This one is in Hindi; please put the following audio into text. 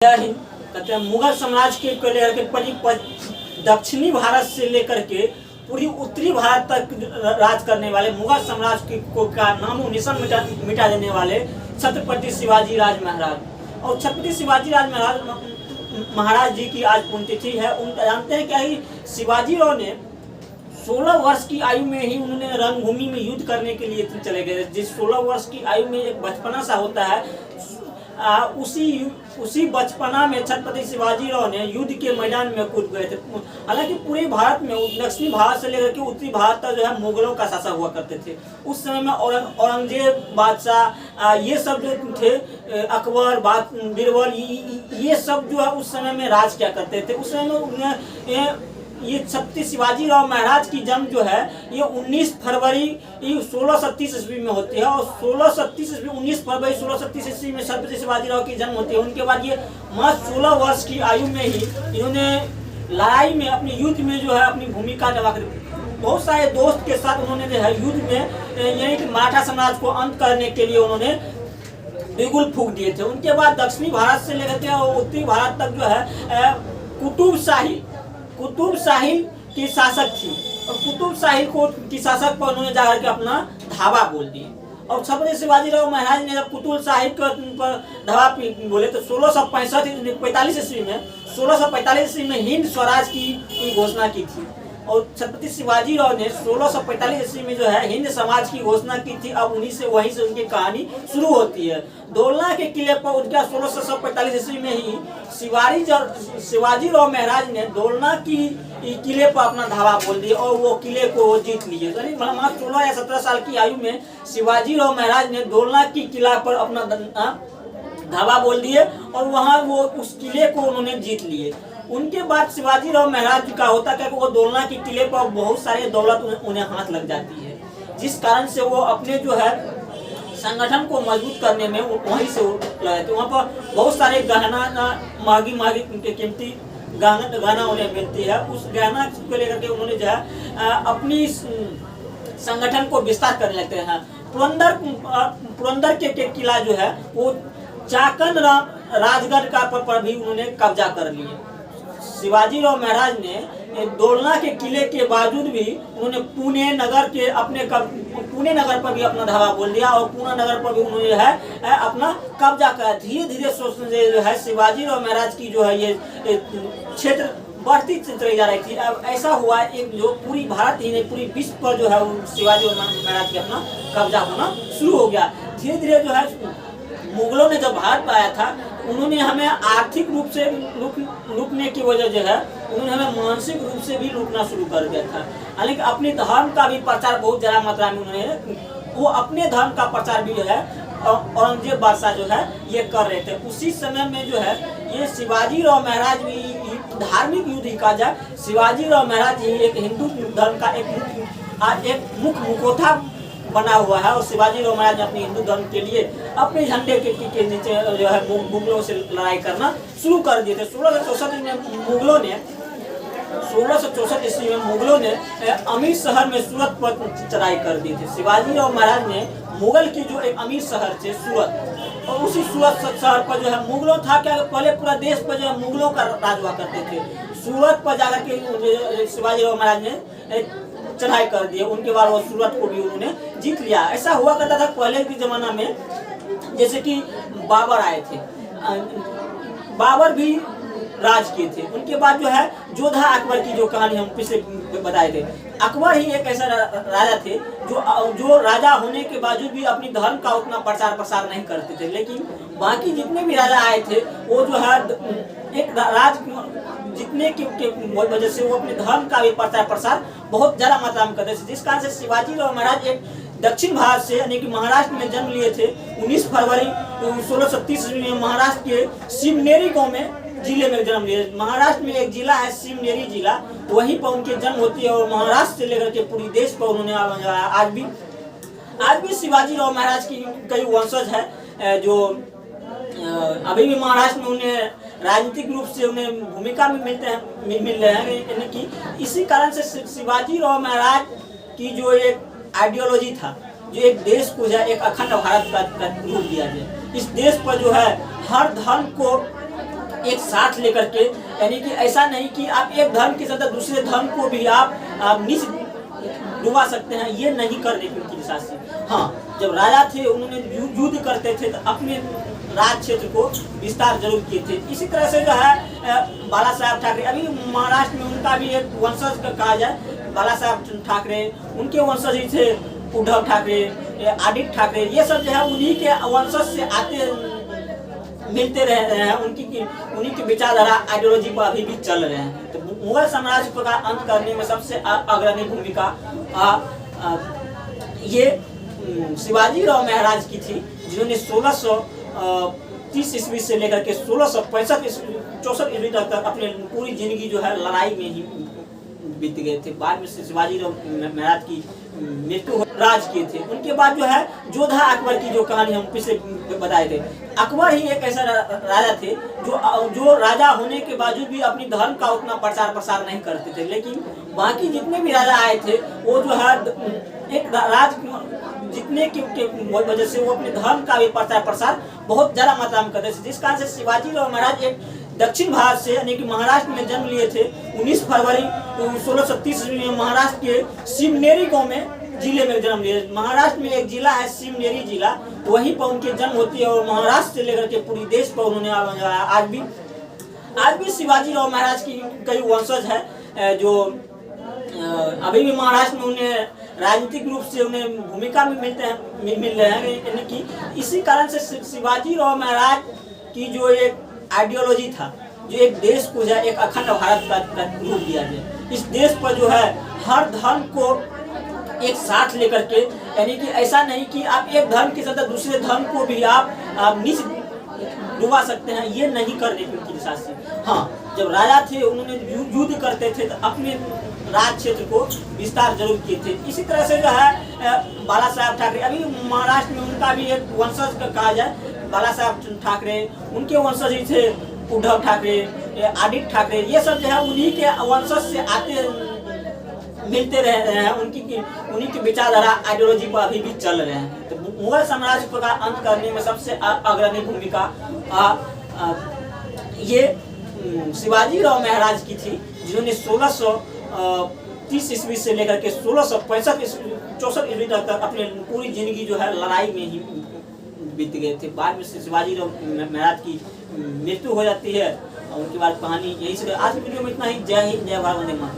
ही कहते हैं मुगल साम्राज्य के लेकर दक्षिणी भारत से लेकर के पूरी उत्तरी भारत तक राज करने वाले मुगल साम्राज्य को का नामो निशान मिटा देने वाले छत्रपति शिवाजी राज महाराज। और छत्रपति शिवाजी राज महाराज जी की आज पुण्यतिथि है। उन जानते हैं क्या ही शिवाजी राव ने 16 वर्ष की आयु में ही उन्होंने रणभूमि में युद्ध करने के लिए चले गए। जिस 16 वर्ष की आयु में एक बचपना सा होता है, उसी बचपना में छत्रपति शिवाजी राव ने युद्ध के मैदान में कूद गए थे। हालांकि पूरे भारत में दक्षिणी भारत से लेकर के उत्तरी भारत तक जो है मुगलों का शासन हुआ करते थे। उस समय में औरंगजेब बादशाह ये सब जो थे, अकबर बीरबल ये सब जो है उस समय में राज क्या करते थे। उस समय में ये छत्रपति शिवाजी राव महाराज की जन्म जो है ये 19 फरवरी 1630 ईस्वी में होती है। और 1630 ईस्वी 19 फरवरी 1630 ईस्वी में छत्रपति शिवाजी राव की जन्म होती है। उनके बाद ये मात्र 16 वर्ष की आयु में ही इन्होंने लड़ाई में अपने युद्ध में जो है अपनी भूमिका निभा कर बहुत सारे दोस्त के साथ उन्होंने जो है युद्ध में यानी कि मराठा साम्राज्य को अंत करने के लिए उन्होंने बिगुल फूंक दिए थे। उनके बाद दक्षिणी भारत से लेकर के उत्तरी भारत तक जो है कुतुब शाही की शासक थी। और कुतुब शाही की शासक पर उन्होंने जाकर के अपना धावा बोल दिया। और छत्रपति शिवाजी राव महाराज ने जब कुतुब शाही पर धावा बोले तो 1645 ईस्वी में हिंद स्वराज की घोषणा की थी। और छत्रपति शिवाजी राव ने 1645 ईस्वी में जो है हिंद समाज की घोषणा की थी। अब वहीं से उनकी कहानी शुरू होती है। डोलना के किले पर उनका 1645 ईस्वी में ही शिवाजी राव महाराज ने डोलना की किले पर अपना धावा बोल दिया और वो किले को जीत लिए। यानी 16 या 17 साल की आयु में शिवाजी राव महाराज ने डोलना की किला पर अपना धावा बोल दिए और वहाँ वो उस किले को उन्होंने जीत लिए। उनके बाद शिवाजी राव महाराज का होता क्या कि वो डोलना के किले पर बहुत सारे दौलत उन्हें हाथ लग जाती है, जिस कारण से वो अपने जो है संगठन को मजबूत करने में वहीं से लगे थे। वहाँ पर बहुत सारे गहना मागी उनके कीमती गहना उन्हें मिलती है। उस गहना को लेकर के उन्होंने जो है अपनी संगठन को विस्तार करने लगते हैं। पुरंदर के किला जो है वो चाकन राजगढ़ का पर भी उन्होंने कब्जा कर लिए। शिवाजी राव महाराज ने डोलना के किले के बावजूद भी उन्होंने पुणे नगर पर भी अपना धावा बोल दिया और पुणे नगर पर भी उन्होंने है अपना कब्जा किया। धीरे धीरे जो है शिवाजी राव महाराज की जो है ये क्षेत्र बढ़ती चली जा रही थी। अब ऐसा हुआ एक जो पूरी भारत ही नहीं पूरी विश्व पर जो है शिवाजी राव महाराज का अपना कब्जा होना शुरू हो गया। धीरे धीरे जो है मुगलों ने जब भारत में आया था उन्होंने हमें आर्थिक रूप से लूटने की वजह जो है उन्होंने हमें मानसिक रूप से भी लूटना शुरू कर दिया था। हालांकि अपने धर्म का भी प्रचार बहुत ज़्यादा मात्रा में वो अपने धर्म का प्रचार भी जो है औरंगजेब बादशाह जो है ये कर रहे थे। उसी समय में जो है ये शिवाजी राव महाराज भी धार्मिक युद्ध ही कहा जाए, शिवाजी राव महाराज ही एक हिंदू धर्म का एक मुख्य मुखौटा बना हुआ है। और शिवाजी राव महाराज ने अपने हिंदू धर्म के लिए अपने झंडे के नीचे जो है मुगलों से लड़ाई करना शुरू कर दिए थे। 1664 में मुगलों ने अमीर शहर में सूरत पर चढ़ाई कर दी थी। शिवाजी राव महाराज ने मुगल की जो एक अमीर शहर थे सूरत, और उसी सूरत शहर पर जो है मुगलों था क्या पहले पूरा देश पर जो है मुगलों का राज हुआ करते थे। सूरत पर जाकर के शिवाजी राव महाराज ने चढ़ाई कर दिए। उनके बाद वो सूरत को भी उन्होंने जीत लिया। ऐसा हुआ करता था पहले के जमाना में, जैसे कि बाबर आए थे, बाबर भी राज किए थे। उनके बाद जो है जोधा अकबर की जो कहानी हम पिछले बताए थे, अकबर ही एक ऐसा राजा थे जो राजा होने के बावजूद भी अपनी धर्म का उतना प्रचार प्रसार नहीं करते थे। लेकिन बाकी जितने भी राजा आए थे वो जो है एक राज जितने की वजह से वो अपने धर्म का भी प्रचार प्रसार बहुत ज़्यादा मात्रा में करते थे। जिस कारण से शिवाजी राव महाराज एक दक्षिण भारत से यानी कि महाराष्ट्र में जन्म लिए थे। 19 फरवरी 1630 में महाराष्ट्र के सिमनेरी गांव में जिले में जन्म लिए। महाराष्ट्र में एक जिला है सिमनेरी जिला, वहीं पर उनके जन्म होती है। और महाराष्ट्र से लेकर के पूरी देश पर उन्होंने आज भी शिवाजी राव महाराज की कई वंशज है जो अभी भी महाराष्ट्र में उन्हें राजनीतिक रूप से उन्हें भूमिका में मिल रहे हैं। यानी कि इसी कारण से शिवाजी राव महाराज की जो एक आइडियोलॉजी था, जो एक देश को जो एक अखंड भारत का रूप दिया जाए, इस देश पर जो है हर धर्म को एक साथ लेकर के, यानी कि ऐसा नहीं कि आप एक धर्म के साथ दूसरे धर्म को भी आप नीच डुबा सकते हैं, ये नहीं करने की उनकी साथी। हाँ, जब राजा थे उन्होंने युद्ध करते थे तो अपने राज क्षेत्र को विस्तार जरूर किए थे। इसी तरह से जो है बाला साहब ठाकरे, अभी महाराष्ट्र में उनका भी एक वंशज कहा जाए, बाला साहब ठाकरे, उनके वंशज ही थे उद्धव ठाकरे, आदित्य ठाकरे, ये सब जो है उन्हीं के वंशज से आते मिलते रह रहे हैं, उन्हीं की विचारधारा आइडियोलॉजी पर अभी भी चल रहे हैं। तो मुगल साम्राज्य का अंत करने में सबसे अग्रणी भूमिका ये शिवाजी राव महाराज की थी, जिन्होंने 1630 ईस्वी से लेकर के 1665 ईस्वी तक अपनी पूरी जिंदगी जो है लड़ाई में ही बीत गए थे। बाद में शिवाजी राव महाराज की मृत्यु राज किए थे। उनके बाद जो है जोधा अकबर की जो कहानी हम पिछले बताए थे, अकबर ही एक ऐसा राजा थे जो राजा होने के बावजूद भी अपनी धर्म का उतना प्रचार प्रसार नहीं करते थे, लेकिन बाकी जितने भी राजा आए थे वो जो है एक राज जितने की वजह से वो अपने धर्म का भी प्रचार प्रसार बहुत ज्यादा मात्रा में करते थे, जिस कारण से शिवाजी राव महाराज एक दक्षिण भारत से यानी कि महाराष्ट्र में जन्म लिए थे। 19 फरवरी 1630 में महाराष्ट्र के सिमनेरी गांव में जिले में जन्म लिए। महाराष्ट्र में एक जिला है सिमनेरी जिला, वहीं पर उनकी जन्म होती है और महाराष्ट्र से लेकर के पूरी देश पर उन्होंने आज भी शिवाजी राव महाराज की कई वंशज है जो अभी भी महाराष्ट्र में उन्हें राजनीतिक रूप से उन्हें भूमिका में मिल रहे हैं, यानी कि इसी कारण से शिवाजी राव महाराज की जो एक आइडियोलॉजी था, जो एक देश को जो एक अखंड भारत का रूप दिया गया। इस देश पर जो है हर धर्म को एक साथ लेकर के, यानी कि ऐसा नहीं कि आप एक धर्म के साथ दूसरे धर्म को भी आप नीच डुबा सकते हैं, ये नहीं करने की उनकी साथी। हाँ, जब राजा थे उन्होंने युद्ध करते थे तो अपने राज क्षेत्र को विस्तार जरूर किए थे। इसी तरह से जो है बाला साहब ठाकरे, अभी महाराष्ट्र में उनका भी एक वंशज कहा जाए, बाला साहब ठाकरे, उनके वंशज ही थे उद्धव ठाकरे, आदित्य ठाकरे, ये सब जो है उन्हीं के वंशज से आते मिलते रह रहे हैं, उन्हीं की विचारधारा आइडियोलॉजी पर अभी भी चल रहे हैं। तो मुगल साम्राज्य का अंत करने में सबसे अग्रणी भूमिका ये शिवाजी राव महाराज की थी, जिन्होंने 1630 ईस्वी से लेकर के 1665 ईस्वी तक अपनी पूरी जिंदगी जो है लड़ाई में ही बीत गए थे। बाद में शिवाजी राव महाराज की मृत्यु हो जाती है और उनके बाद कहानी यही से। आज की वीडियो में इतना ही। जय हिंद, जय भारत, वंदे मातरम।